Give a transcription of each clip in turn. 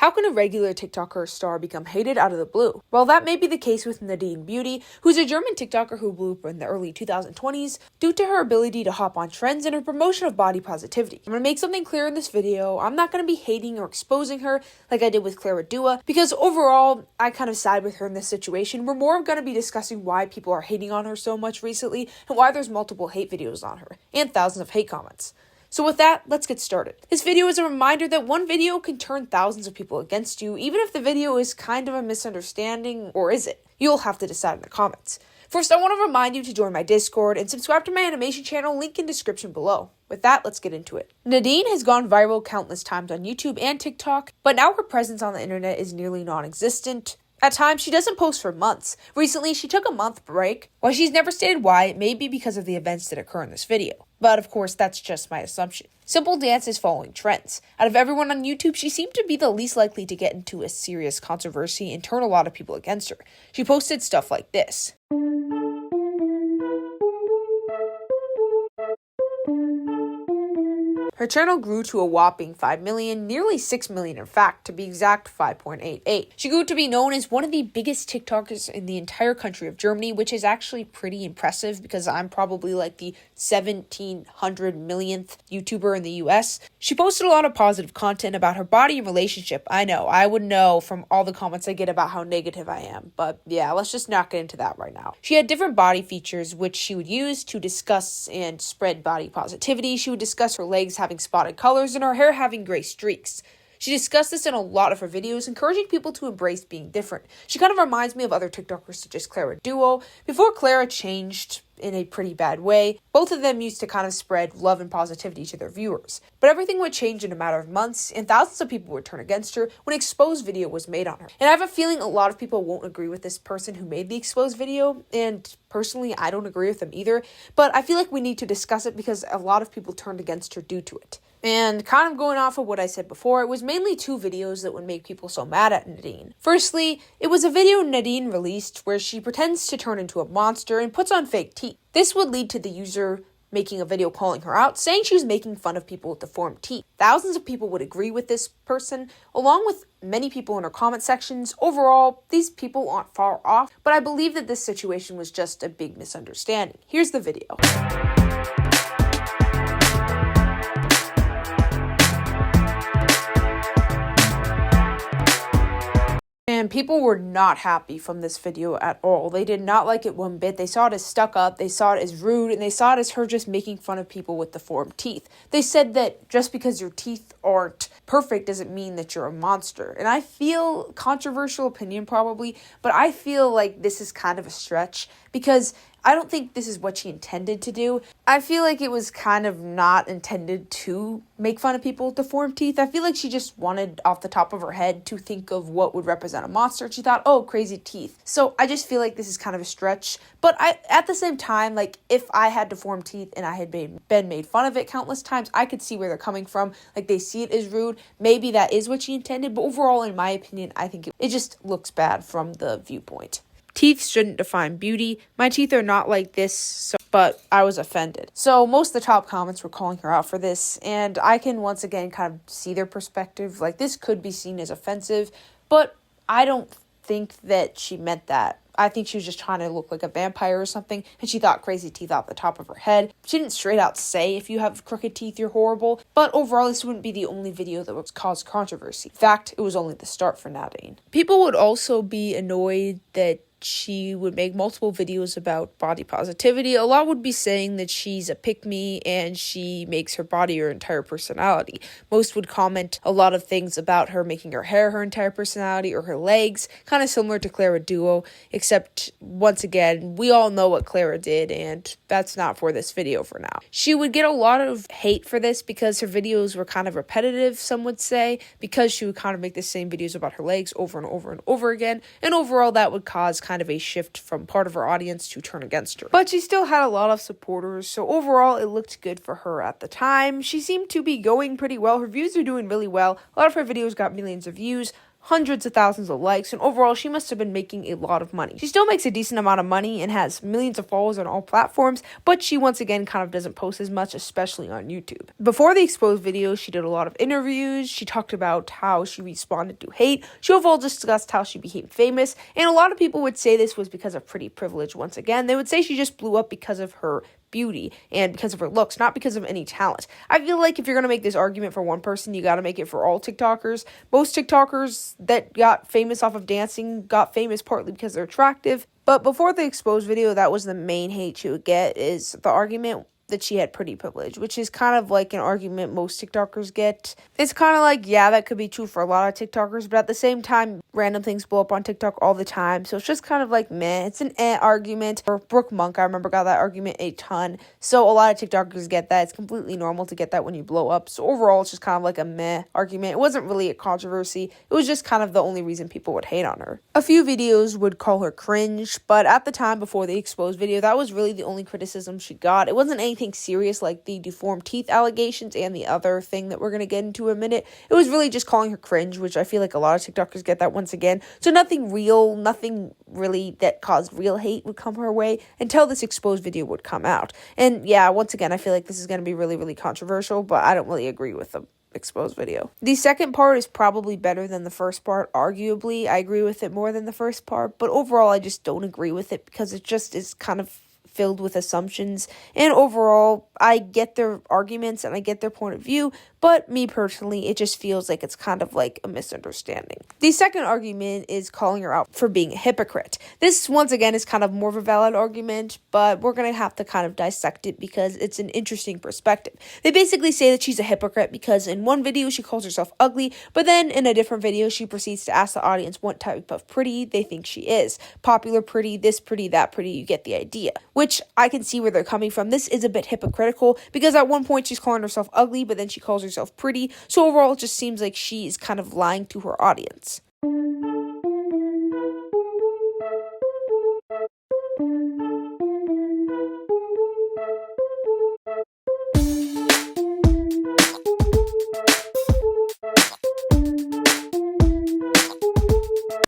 How can a regular TikToker star become hated out of the blue? Well, that may be the case with Nadine Beauty, who's a German TikToker who blew up in the early 2020s due to her ability to hop on trends and her promotion of body positivity. I'm going to make something clear in this video. I'm not going to be hating or exposing her like I did with Clara Dua, because overall, I kind of side with her in this situation. We're more going to be discussing why people are hating on her so much recently and why there's multiple hate videos on her and thousands of hate comments. So with that, let's get started. This video is a reminder that one video can turn thousands of people against you, even if the video is kind of a misunderstanding, or is it? You'll have to decide in the comments. First, I want to remind you to join my Discord and subscribe to my animation channel, link in description below. With that, let's get into it. Nadine has gone viral countless times on YouTube and TikTok, but now her presence on the internet is nearly non-existent. At times, she doesn't post for months. Recently, she took a month break. While she's never stated why, it may be because of the events that occur in this video. But of course, that's just my assumption. Simple Dance is following trends. Out of everyone on YouTube, she seemed to be the least likely to get into a serious controversy and turn a lot of people against her. She posted stuff like this. Her channel grew to a whopping 5 million, nearly 6 million in fact, to be exact 5.88. She grew to be known as one of the biggest TikTokers in the entire country of Germany, which is actually pretty impressive because I'm probably like the 1700 millionth YouTuber in the US. She posted a lot of positive content about her body and relationship. I know, I would know from all the comments I get about how negative I am, but yeah, let's just not get into that right now. She had different body features which she would use to discuss and spread body positivity. She would discuss her legs having spotted colors and her hair having gray streaks. She discussed this in a lot of her videos, encouraging people to embrace being different. She kind of reminds me of other TikTokers such as Clara Dua. Before Clara changed in a pretty bad way, both of them used to kind of spread love and positivity to their viewers. But everything would change in a matter of months, and thousands of people would turn against her when an exposed video was made on her. And I have a feeling a lot of people won't agree with this person who made the exposed video, and personally, I don't agree with them either. But I feel like we need to discuss it because a lot of people turned against her due to it. And kind of going off of what I said before, it was mainly two videos that would make people so mad at Nadine. Firstly, it was a video Nadine released where she pretends to turn into a monster and puts on fake teeth. This would lead to the user making a video calling her out, saying she was making fun of people with deformed teeth. Thousands of people would agree with this person, along with many people in her comment sections. Overall, these people aren't far off, but I believe that this situation was just a big misunderstanding. Here's the video. And people were not happy from this video at all. They did not like it one bit. They saw it as stuck up, they saw it as rude, and they saw it as her just making fun of people with deformed teeth. They said that just because your teeth aren't perfect doesn't mean that you're a monster. And I feel, controversial opinion probably, but I feel like this is kind of a stretch because I don't think this is what she intended to do. I feel like it was kind of not intended to make fun of people with deformed teeth. I feel like she just wanted off the top of her head to think of what would represent a monster. She thought, oh, crazy teeth. So I just feel like this is kind of a stretch. But at the same time, like if I had deformed teeth and I had been made fun of it countless times, I could see where they're coming from. Like they see it as rude. Maybe that is what she intended. But overall, in my opinion, I think it just looks bad from the viewpoint. Teeth shouldn't define beauty. My teeth are not like this, but I was offended. So most of the top comments were calling her out for this, and I can once again kind of see their perspective. Like this could be seen as offensive, but I don't think that she meant that. I think she was just trying to look like a vampire or something, and she thought crazy teeth off the top of her head. She didn't straight out say if you have crooked teeth, you're horrible, but overall, this wouldn't be the only video that would cause controversy. In fact, it was only the start for Nadine. People would also be annoyed that she would make multiple videos about body positivity. A lot would be saying that she's a pick-me and she makes her body her entire personality. Most would comment a lot of things about her making her hair her entire personality or her legs, kind of similar to Clara Dua, except once again, we all know what Clara did and that's not for this video for now. She would get a lot of hate for this because her videos were kind of repetitive, some would say, because she would kind of make the same videos about her legs over and over and over again, and overall that would cause kind of a shift from part of her audience to turn against her. But she still had a lot of supporters, so overall it looked good for her at the time. She seemed to be going pretty well. Her views are doing really well. A lot of her videos got millions of views. hundreds of thousands of likes, and overall she must have been making a lot of money. She still makes a decent amount of money and has millions of followers on all platforms, but she once again kind of doesn't post as much, especially on YouTube. Before the exposed video, she did a lot of interviews. She talked about how she responded to hate. She overall discussed how she became famous, and a lot of people would say this was because of pretty privilege. Once again, they would say she just blew up because of her beauty and because of her looks, not because of any talent. I feel like if you're going to make this argument for one person, you got to make it for all TikTokers. Most TikTokers that got famous off of dancing got famous partly because they're attractive. But before the exposed video, that was the main hate she would get, is the argument that she had pretty privilege, which is kind of like an argument most TikTokers get. It's kind of like, yeah, that could be true for a lot of TikTokers, but at the same time, random things blow up on TikTok all the time, so it's just kind of like, meh, it's an argument. Or Brooke Monk, I remember, got that argument a ton, so a lot of TikTokers get that. It's completely normal to get that when you blow up, so overall, it's just kind of like a meh argument. It wasn't really a controversy, it was just kind of the only reason people would hate on her. A few videos would call her cringe, but at the time before the exposed video, that was really the only criticism she got. It wasn't anything serious like the deformed teeth allegations and the other thing that we're going to get into in a minute. It was really just calling her cringe, which I feel like a lot of TikTokers get that once again. So nothing real, nothing really that caused real hate would come her way until this exposed video would come out. And yeah, once again, I feel like this is going to be really, really controversial, but I don't really agree with the exposed video. The second part is probably better than the first part, arguably. I agree with it more than the first part, but overall I just don't agree with it because it just is kind of filled with assumptions, and overall I get their arguments and I get their point of view, but me personally, it just feels like it's kind of like a misunderstanding. The second argument is calling her out for being a hypocrite. This, once again, is kind of more of a valid argument, but we're going to have to kind of dissect it because it's an interesting perspective. They basically say that she's a hypocrite because in one video she calls herself ugly, but then in a different video she proceeds to ask the audience what type of pretty they think she is. Popular pretty, this pretty, that pretty, you get the idea. Which I can see where they're coming from. This is a bit hypocritical because at one point she's calling herself ugly, but then she calls herself pretty. So overall, it just seems like she is kind of lying to her audience.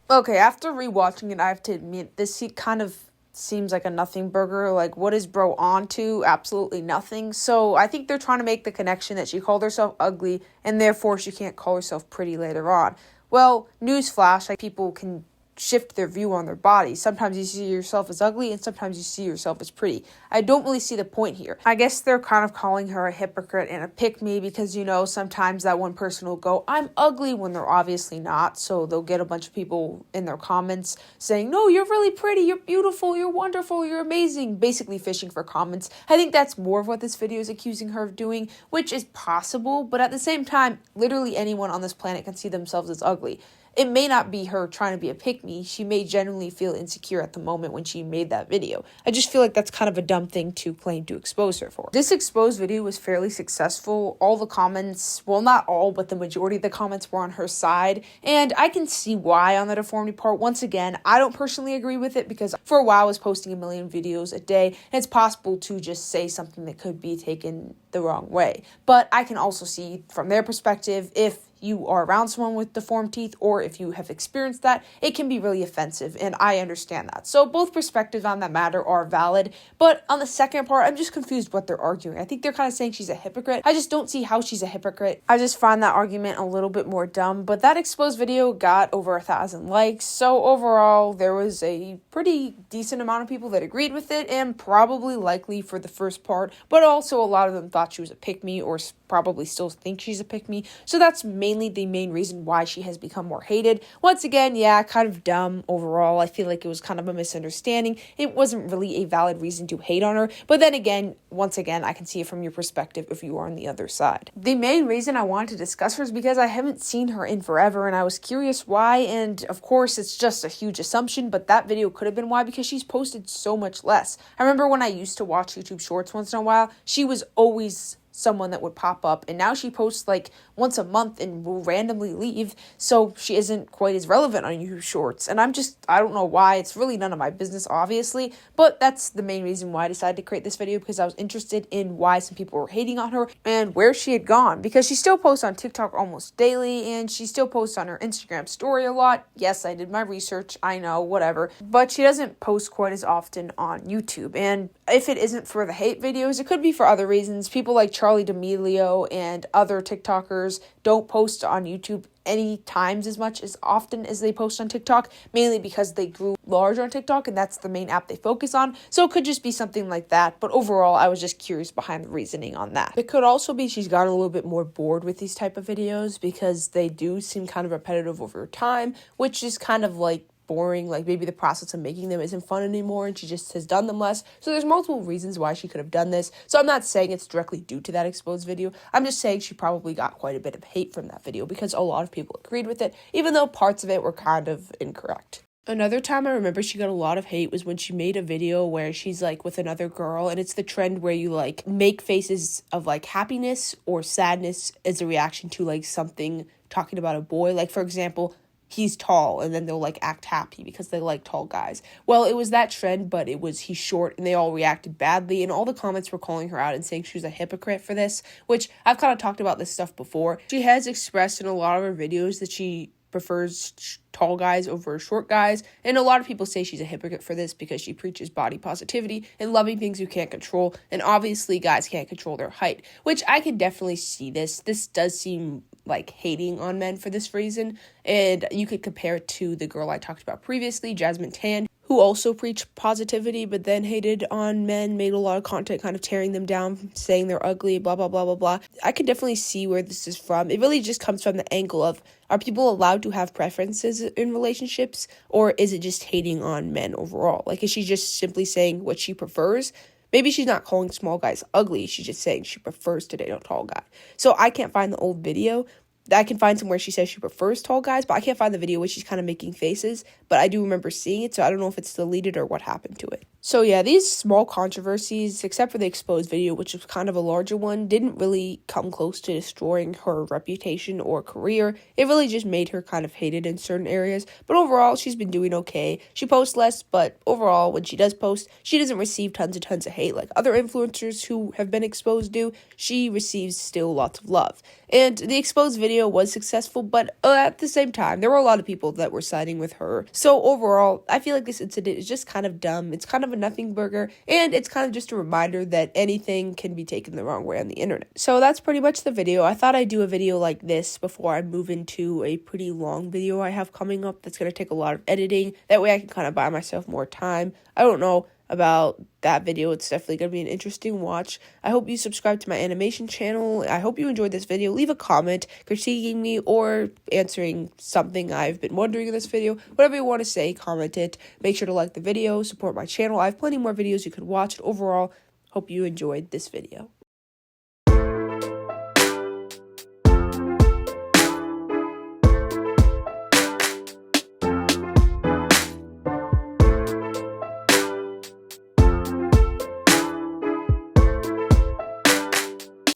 Okay, after rewatching it, I have to admit, this kind of seems like a nothing burger. Like, what is bro on to? Absolutely nothing. So I think they're trying to make the connection that she called herself ugly and therefore she can't call herself pretty later on. Well, newsflash, like, people can shift their view on their body. Sometimes you see yourself as ugly and sometimes you see yourself as pretty. I don't really see the point here. I guess they're kind of calling her a hypocrite and a pick-me because, you know, sometimes that one person will go, I'm ugly, when they're obviously not. So they'll get a bunch of people in their comments saying, no, you're really pretty, you're beautiful, you're wonderful, you're amazing, basically fishing for comments. I think that's more of what this video is accusing her of doing, which is possible, but at the same time, literally anyone on this planet can see themselves as ugly. It may not be her trying to be a pick-me. She may genuinely feel insecure at the moment when she made that video. I just feel like that's kind of a dumb thing to claim to expose her for. This exposed video was fairly successful. All the comments, well, not all, but the majority of the comments were on her side. And I can see why on the deformity part. Once again, I don't personally agree with it because for a while I was posting 1 million videos a day. And it's possible to just say something that could be taken the wrong way. But I can also see from their perspective, if you are around someone with deformed teeth or if you have experienced that, it can be really offensive, and I understand that. So both perspectives on that matter are valid, but on the second part, I'm just confused what they're arguing. I think they're kind of saying she's a hypocrite. I just don't see how she's a hypocrite. I just find that argument a little bit more dumb, but that exposed video got over 1,000 likes, so overall, there was a pretty decent amount of people that agreed with it, and probably likely for the first part, but also a lot of them thought she was a pick-me or probably still think she's a pick-me, so that's mainly the main reason why she has become more hated. Once again, yeah, kind of dumb overall. I feel like it was kind of a misunderstanding. It wasn't really a valid reason to hate on her, but then again, once again, I can see it from your perspective if you are on the other side. The main reason I wanted to discuss her is because I haven't seen her in forever, and I was curious why, and of course, it's just a huge assumption, but that video could have been why, because she's posted so much less. I remember when I used to watch YouTube Shorts once in a while, she was always someone that would pop up, and now she posts like once a month and will randomly leave, so she isn't quite as relevant on YouTube Shorts. And I don't know why. It's really none of my business, obviously, but that's the main reason why I decided to create this video, because I was interested in why some people were hating on her and where she had gone, because she still posts on TikTok almost daily, and she still posts on her Instagram story a lot. Yes, I did my research, I know, whatever, but she doesn't post quite as often on YouTube. And if it isn't for the hate videos, it could be for other reasons. People like Charlie D'Amelio and other TikTokers don't post on YouTube any times as much as often as they post on TikTok, mainly because they grew large on TikTok and that's the main app they focus on. So it could just be something like that. But overall, I was just curious behind the reasoning on that. It could also be she's gotten a little bit more bored with these type of videos, because they do seem kind of repetitive over time, which is kind of like boring. Like maybe the process of making them isn't fun anymore and she just has done them less. So there's multiple reasons why she could have done this. So I'm not saying it's directly due to that exposed video. I'm just saying she probably got quite a bit of hate from that video because a lot of people agreed with it, even though parts of it were kind of incorrect. Another time I remember she got a lot of hate was when she made a video where she's like with another girl, and it's the trend where you like make faces of like happiness or sadness as a reaction to like something talking about a boy. Like for example, he's tall, and then they'll like act happy because they like tall guys. Well, it was that trend, but it was he's short, and they all reacted badly, and all the comments were calling her out and saying she was a hypocrite for this, which I've kind of talked about this stuff before. She has expressed in a lot of her videos that she prefers tall guys over short guys, and a lot of people say she's a hypocrite for this because she preaches body positivity and loving things you can't control, and obviously guys can't control their height, which I could definitely see this does seem like hating on men for this reason. And you could compare it to the girl I talked about previously, Jasmine Tan, who also preached positivity but then hated on men, made a lot of content kind of tearing them down, saying they're ugly, blah, blah, blah, blah, blah. I can definitely see where this is from. It really just comes from the angle of, are people allowed to have preferences in relationships, or is it just hating on men overall? Like, is she just simply saying what she prefers? Maybe she's not calling small guys ugly. She's just saying she prefers to date a tall guy. So I can't find the old video. I can find somewhere she says she prefers tall guys, but I can't find the video where she's kind of making faces. But I do remember seeing it, so I don't know if it's deleted or what happened to it. So yeah, these small controversies, except for the exposed video, which was kind of a larger one, didn't really come close to destroying her reputation or career. It really just made her kind of hated in certain areas. But overall, she's been doing okay. She posts less, but overall, when she does post, she doesn't receive tons and tons of hate like other influencers who have been exposed do. She receives still lots of love. And the exposed video was successful, but at the same time, there were a lot of people that were siding with her. So overall, I feel like this incident is just kind of dumb. It's kind of a nothing burger, and it's kind of just a reminder that anything can be taken the wrong way on the internet. So that's pretty much the video. I thought I'd do a video like this before I move into a pretty long video I have coming up that's going to take a lot of editing. That way I can kind of buy myself more time. I don't know about that video. It's definitely going to be an interesting watch. I hope you subscribe to my animation channel. I hope you enjoyed this video. Leave a comment critiquing me or answering something I've been wondering in this video. Whatever you want to say, comment it. Make sure to like the video, support my channel. I have plenty more videos you can watch. And overall, hope you enjoyed this video.